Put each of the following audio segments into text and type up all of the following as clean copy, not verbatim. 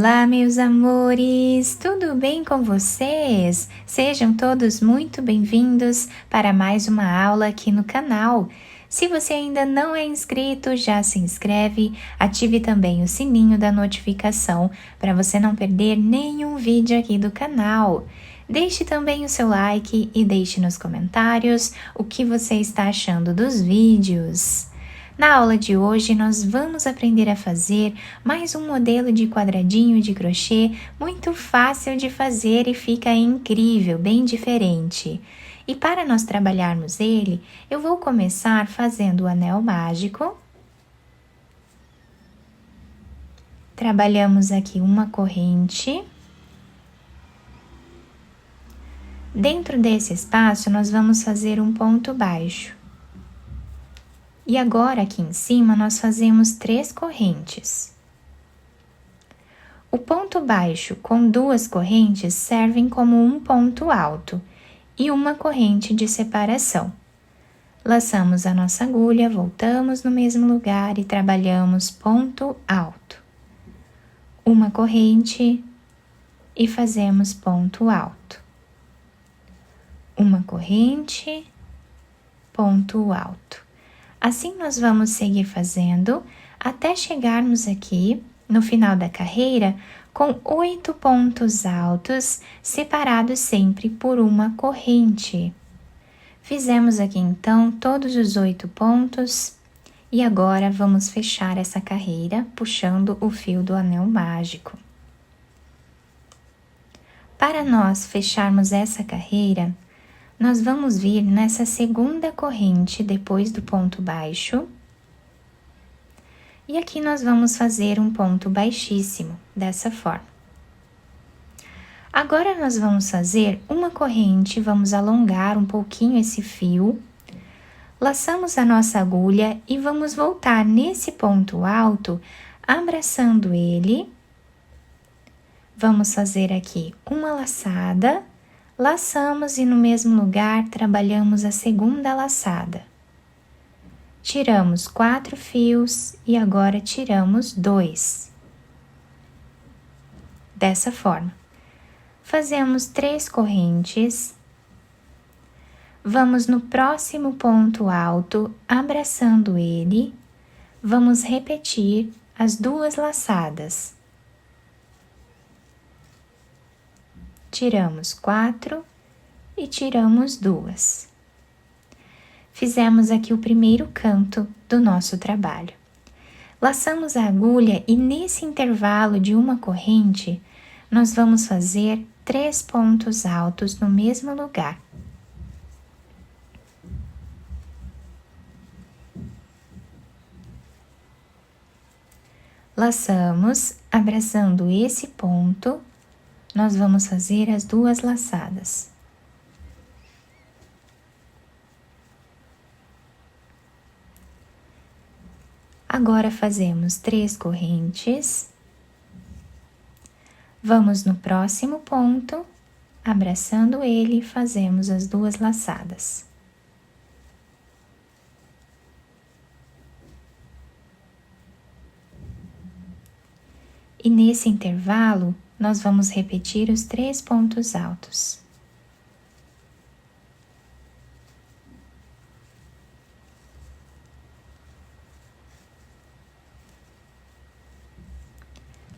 Olá, meus amores! Tudo bem com vocês? Sejam todos muito bem-vindos para mais uma aula aqui no canal. Se você ainda não é inscrito, já se inscreve, ative também o sininho da notificação para você não perder nenhum vídeo aqui do canal. Deixe também o seu like e deixe nos comentários o que você está achando dos vídeos. Na aula de hoje, nós vamos aprender a fazer mais um modelo de quadradinho de crochê muito fácil de fazer e fica incrível, bem diferente. E para nós trabalharmos ele, eu vou começar fazendo o anel mágico. Trabalhamos aqui uma corrente. Dentro desse espaço, nós vamos fazer um ponto baixo. E agora, aqui em cima, nós fazemos 3 correntes. O ponto baixo com 2 correntes servem como um ponto alto e uma corrente de separação. Laçamos a nossa agulha, voltamos no mesmo lugar e trabalhamos ponto alto. Uma corrente e fazemos ponto alto. Uma corrente, ponto alto. Assim nós vamos seguir fazendo até chegarmos aqui no final da carreira com 8 pontos altos separados sempre por uma corrente. Fizemos aqui então todos os 8 pontos e agora vamos fechar essa carreira puxando o fio do anel mágico. Para nós fecharmos essa carreira, nós vamos vir nessa segunda corrente depois do ponto baixo. E aqui nós vamos fazer um ponto baixíssimo, dessa forma. Agora nós vamos fazer uma corrente, vamos alongar um pouquinho esse fio. Laçamos a nossa agulha e vamos voltar nesse ponto alto, abraçando ele. Vamos fazer aqui uma laçada. Laçamos e no mesmo lugar trabalhamos a segunda laçada. Tiramos 4 fios e agora tiramos 2. Dessa forma. Fazemos 3 correntes. Vamos no próximo ponto alto, abraçando ele. Vamos repetir as 2 laçadas. Tiramos 4 e tiramos 2. Fizemos aqui o primeiro canto do nosso trabalho. Laçamos a agulha e nesse intervalo de uma corrente, nós vamos fazer 3 pontos altos no mesmo lugar. Laçamos, abraçando esse ponto, nós vamos fazer as 2 laçadas. Agora fazemos 3 correntes. Vamos no próximo ponto, abraçando ele, fazemos as 2 laçadas. E nesse intervalo, nós vamos repetir os 3 pontos altos.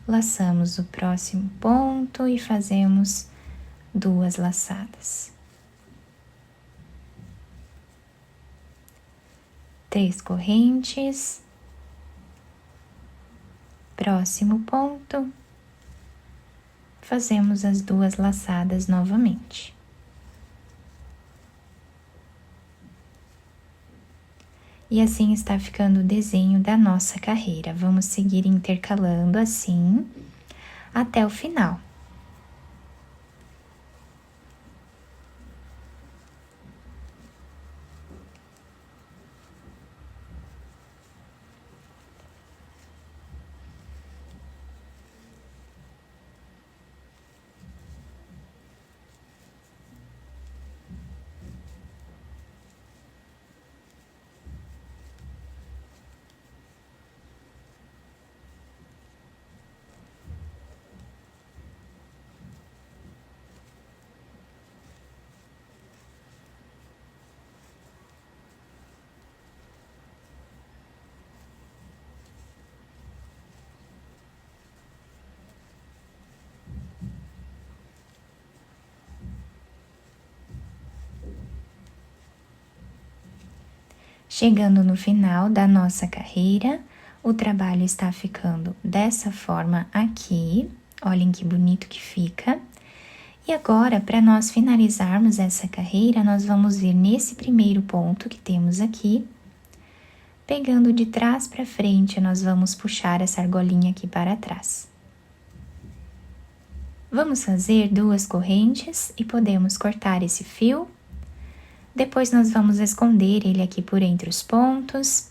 Laçamos o próximo ponto e fazemos 2 laçadas. 3 correntes. Próximo ponto. Fazemos as 2 laçadas novamente. E assim está ficando o desenho da nossa carreira. Vamos seguir intercalando assim até o final. Chegando no final da nossa carreira, o trabalho está ficando dessa forma aqui. Olhem que bonito que fica. E agora, para nós finalizarmos essa carreira, nós vamos vir nesse primeiro ponto que temos aqui. Pegando de trás para frente, nós vamos puxar essa argolinha aqui para trás. Vamos fazer 2 correntes e podemos cortar esse fio. Depois nós vamos esconder ele aqui por entre os pontos.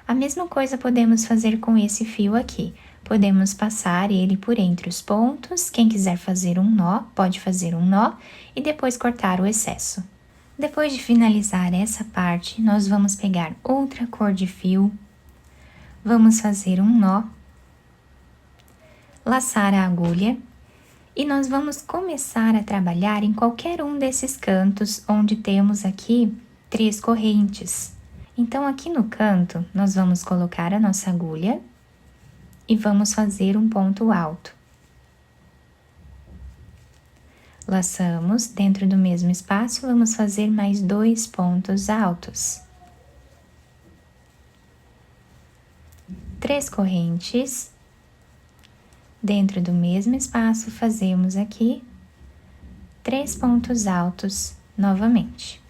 A mesma coisa podemos fazer com esse fio aqui. Podemos passar ele por entre os pontos. Quem quiser fazer um nó, pode fazer um nó e depois cortar o excesso. Depois de finalizar essa parte, nós vamos pegar outra cor de fio. Vamos fazer um nó. Laçar a agulha. E nós vamos começar a trabalhar em qualquer um desses cantos onde temos aqui 3 correntes. Então, aqui no canto, nós vamos colocar a nossa agulha e vamos fazer um ponto alto. Laçamos, dentro do mesmo espaço, vamos fazer mais 2 pontos altos. 3 correntes. Dentro do mesmo espaço, fazemos aqui 3 pontos altos novamente.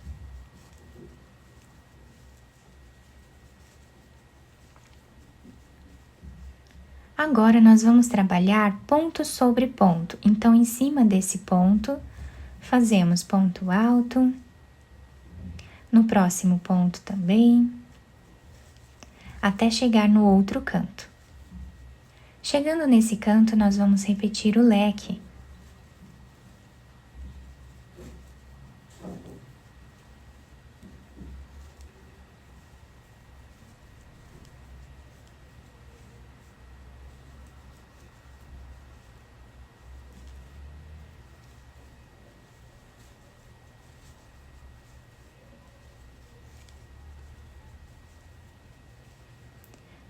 Agora, nós vamos trabalhar ponto sobre ponto. Então, em cima desse ponto, fazemos ponto alto. No próximo ponto também, até chegar no outro canto. Chegando nesse canto, nós vamos repetir o leque.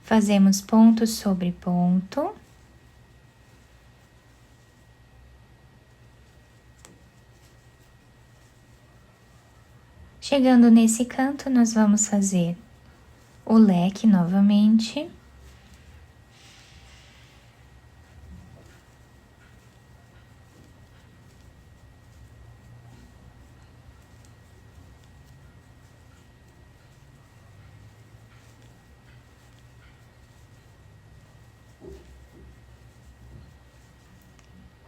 Fazemos ponto sobre ponto. Chegando nesse canto, nós vamos fazer o leque novamente.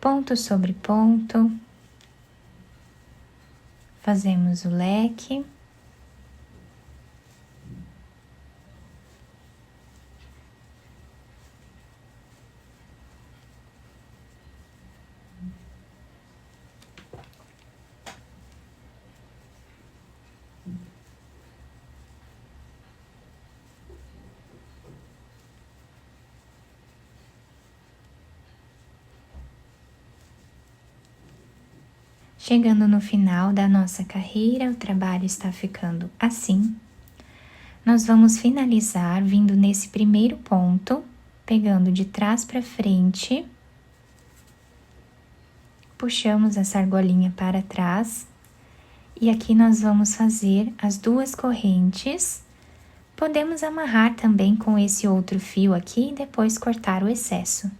Ponto sobre ponto, fazemos o leque. Chegando no final da nossa carreira, o trabalho está ficando assim. Nós vamos finalizar vindo nesse primeiro ponto, pegando de trás para frente. Puxamos essa argolinha para trás. E aqui nós vamos fazer as 2 correntes. Podemos amarrar também com esse outro fio aqui e depois cortar o excesso.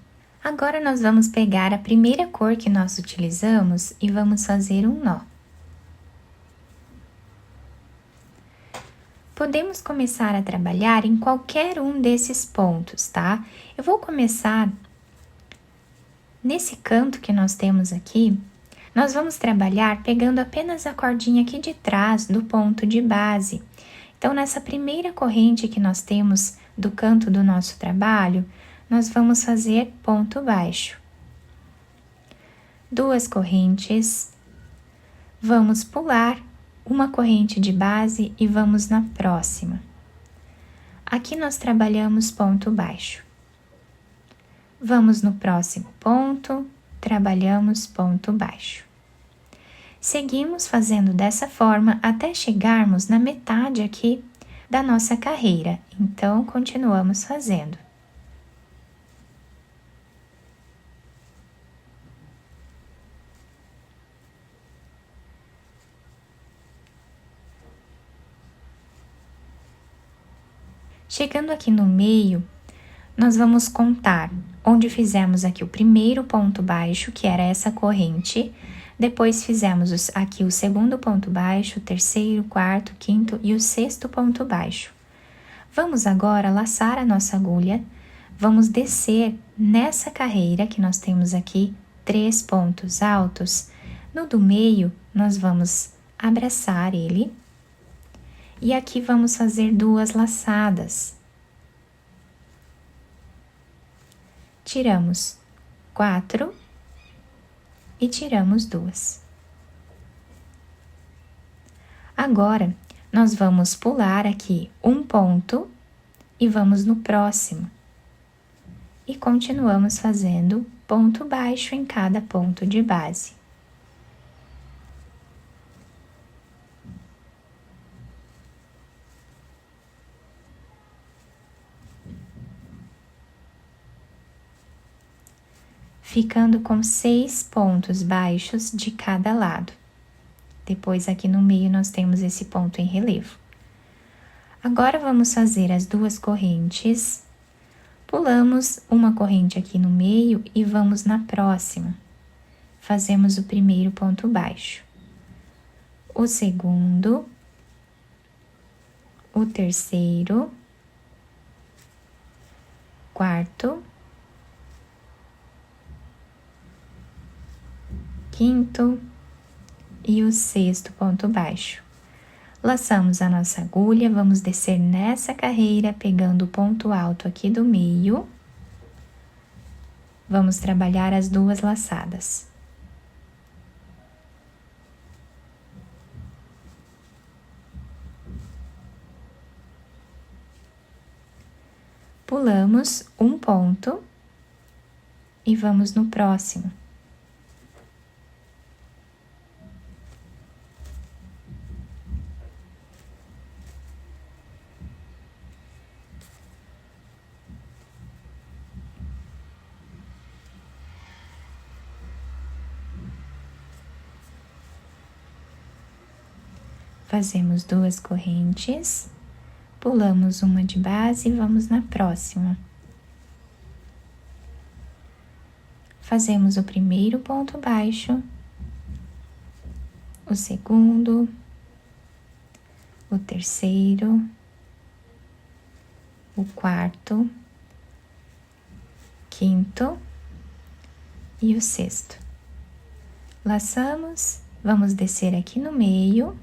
Agora, nós vamos pegar a primeira cor que nós utilizamos e vamos fazer um nó. Podemos começar a trabalhar em qualquer um desses pontos, tá? Eu vou começar nesse canto que nós temos aqui. Nós vamos trabalhar pegando apenas a cordinha aqui de trás do ponto de base. Então, nessa primeira corrente que nós temos do canto do nosso trabalho, nós vamos fazer ponto baixo. 2 correntes, vamos pular uma corrente de base e vamos na próxima. Aqui nós trabalhamos ponto baixo. Vamos no próximo ponto, trabalhamos ponto baixo. Seguimos fazendo dessa forma até chegarmos na metade aqui da nossa carreira. Então, continuamos fazendo. Chegando aqui no meio, nós vamos contar onde fizemos aqui o primeiro ponto baixo, que era essa corrente, depois fizemos aqui o segundo ponto baixo, o terceiro, quarto, quinto e o sexto ponto baixo. Vamos agora laçar a nossa agulha, vamos descer nessa carreira que nós temos aqui 3 pontos altos. No do meio, nós vamos abraçar ele e aqui vamos fazer 2 laçadas. Tiramos 4 e tiramos 2. Agora, nós vamos pular aqui um ponto e vamos no próximo. E continuamos fazendo ponto baixo em cada ponto de base. Ficando com 6 pontos baixos de cada lado. Depois, aqui no meio, nós temos esse ponto em relevo. Agora, vamos fazer as 2 correntes. Pulamos uma corrente aqui no meio e vamos na próxima. Fazemos o primeiro ponto baixo. O segundo. O terceiro. Quarto. Quinto e o sexto ponto baixo. Laçamos a nossa agulha, vamos descer nessa carreira, pegando o ponto alto aqui do meio. Vamos trabalhar as 2 laçadas. Pulamos um ponto e vamos no próximo. Fazemos 2 correntes, pulamos uma de base e vamos na próxima. Fazemos o primeiro ponto baixo, o segundo, o terceiro, o quarto, quinto e o sexto. Laçamos, vamos descer aqui no meio.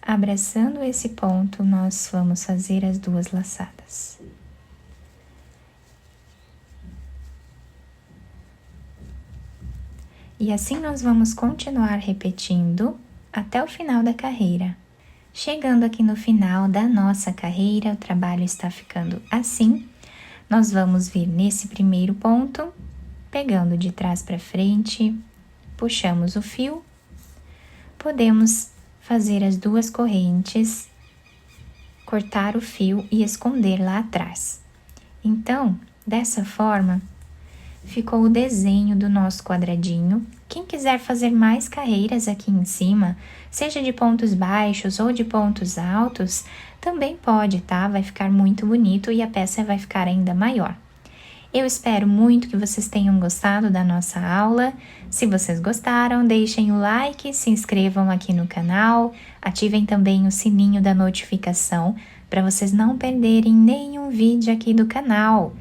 Abraçando esse ponto, nós vamos fazer as 2 laçadas. E assim nós vamos continuar repetindo até o final da carreira. Chegando aqui no final da nossa carreira, o trabalho está ficando assim. Nós vamos vir nesse primeiro ponto, pegando de trás para frente, puxamos o fio, podemos fazer as 2 correntes, cortar o fio e esconder lá atrás. Então, dessa forma, ficou o desenho do nosso quadradinho. Quem quiser fazer mais carreiras aqui em cima, seja de pontos baixos ou de pontos altos, também pode, tá? Vai ficar muito bonito e a peça vai ficar ainda maior. Eu espero muito que vocês tenham gostado da nossa aula. Se vocês gostaram, deixem o like, se inscrevam aqui no canal, ativem também o sininho da notificação para vocês não perderem nenhum vídeo aqui do canal.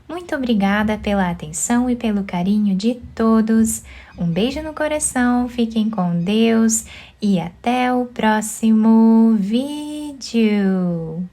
Muito obrigada pela atenção e pelo carinho de todos. Um beijo no coração, fiquem com Deus e até o próximo vídeo.